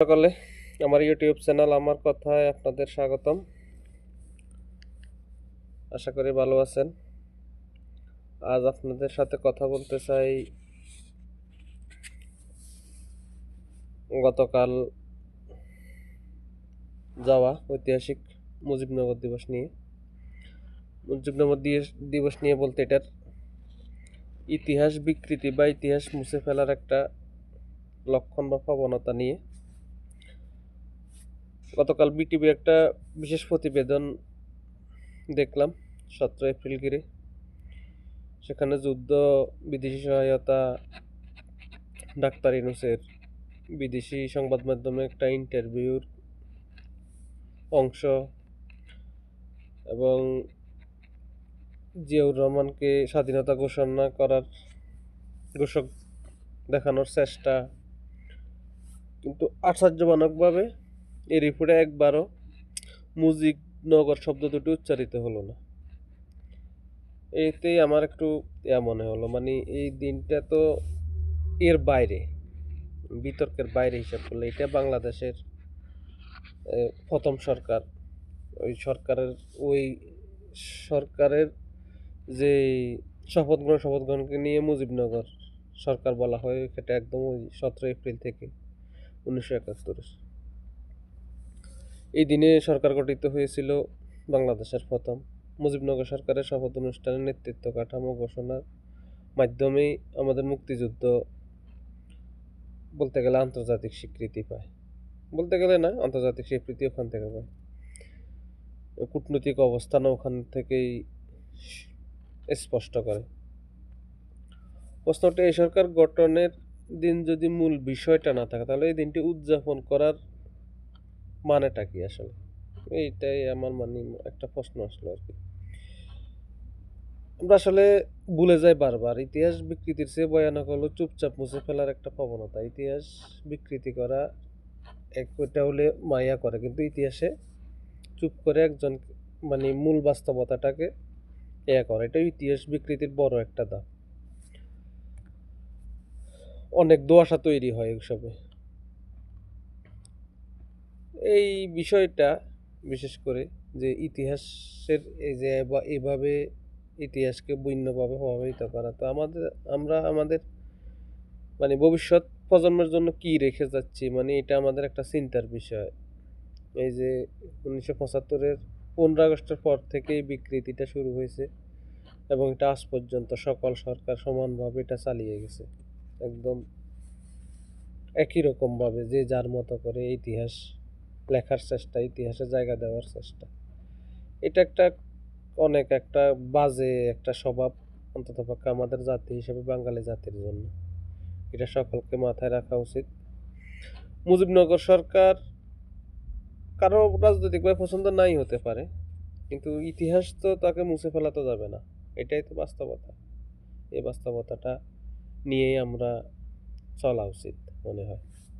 সকালে আমার YouTube channel আমার কথায় আপনাদের স্বাগতম। আশা করি ভালো আছেন। আজ আপনাদের সাথে কথা বলতে চাই গতকাল যাওয়া ঐতিহাসিক মুজিবনগর দিবস নিয়ে। মুজিবনগর দিবস নিয়ে বলতে এটার ইতিহাস বিকৃতি বা ইতিহাস মুছে ফেলার একটা লক্ষণ বা প্রবণতা নিয়ে। গতকাল বিটিভি একটা বিশেষ প্রতিবেদন দেখলাম 17 এপ্রিল ঘিরে। সেখানে যুদ্ধ, বিদেশি সহায়তা, ডাক্তার ইউনূসের বিদেশি সংবাদ মাধ্যমে একটা ইন্টারভিউর অংশ এবং জিয়াউর রহমানকে স্বাধীনতা ঘোষণা করার ঘোষক দেখানোর চেষ্টা, কিন্তু আশ্চর্যজনকভাবে এই রিপোর্টে একবারও মুজিবনগর শব্দ দুটি উচ্চারিত হলো না। এতেই আমার একটু মনে হলো, মানে এই দিনটা তো এর বাইরে, বিতর্কের বাইরে হিসাব করলে এটা বাংলাদেশের প্রথম সরকার। ওই সরকারের যে শপথ গ্রহণকে নিয়ে মুজিবনগর সরকার বলা হয়, সেটা একদম ওই 17 এপ্রিল থেকে 1971। এই দিনে সরকার গঠিত হয়েছিল বাংলাদেশের প্রথম। মুজিবনগর সরকারের শপথ অনুষ্ঠানের নেতৃত্ব কাঠামো ঘোষণার মাধ্যমেই আমাদের মুক্তিযুদ্ধ বলতে গেলে আন্তর্জাতিক স্বীকৃতি পায়। বলতে গেলে না, আন্তর্জাতিক স্বীকৃতি ওখান থেকে পায়। কূটনৈতিক অবস্থানও ওখান থেকেই স্পষ্ট করে। প্রশ্নটা, এই সরকার গঠনের দিন যদি মূল বিষয়টা না থাকে, তাহলে এই দিনটি উদযাপন করার মানেটা কি আসলে? এইটাই আমার একটা প্রশ্ন আসলো আর কি। আমরা আসলে ভুলে যাই বারবার, ইতিহাস বিকৃতির চেয়ে ভয়ানক হলো চুপচাপ মুছে ফেলার একটা প্রবণতা। ইতিহাস বিকৃতি করা এটা হলে মায়া করে, কিন্তু ইতিহাসে চুপ করে একজন মূল বাস্তবতাটাকে করে, এটা ইতিহাস বিকৃতির বড় একটা দাম। অনেক দোয়াশা তৈরি হয় এইসবে। এই বিষয়টা বিশেষ করে যে ইতিহাসের এই যে এভাবে ইতিহাসকে ভিন্নভাবে প্রভাবিত করা, তো আমরা আমাদের ভবিষ্যৎ প্রজন্মের জন্য কি রেখে যাচ্ছি, এটা আমাদের একটা চিন্তার বিষয়। এই যে 1975-এর 15 আগস্টের পর থেকে এই বিকৃতিটা শুরু হয়েছে এবং এটা আজ পর্যন্ত সকল সরকার সমানভাবে এটা চালিয়ে গেছে, একদম একই রকমভাবে যে যার মতো করে ইতিহাস লেখার চেষ্টা, ইতিহাসে জায়গা দেওয়ার চেষ্টা। এটা একটা বাজে একটা স্বভাব, অন্ততপক্ষে আমাদের জাতি হিসেবে, বাঙালি জাতির জন্য। এটা সকলকে মাথায় রাখা উচিত। মুজিবনগর সরকার কারো রাজনৈতিকভাবে পছন্দ নাই হতে পারে, কিন্তু ইতিহাস তো তাকে মুছে ফেলা তো যাবে না। এটাই তো বাস্তবতা। এই বাস্তবতাটা নিয়েই আমরা চলা উচিত মনে হয়।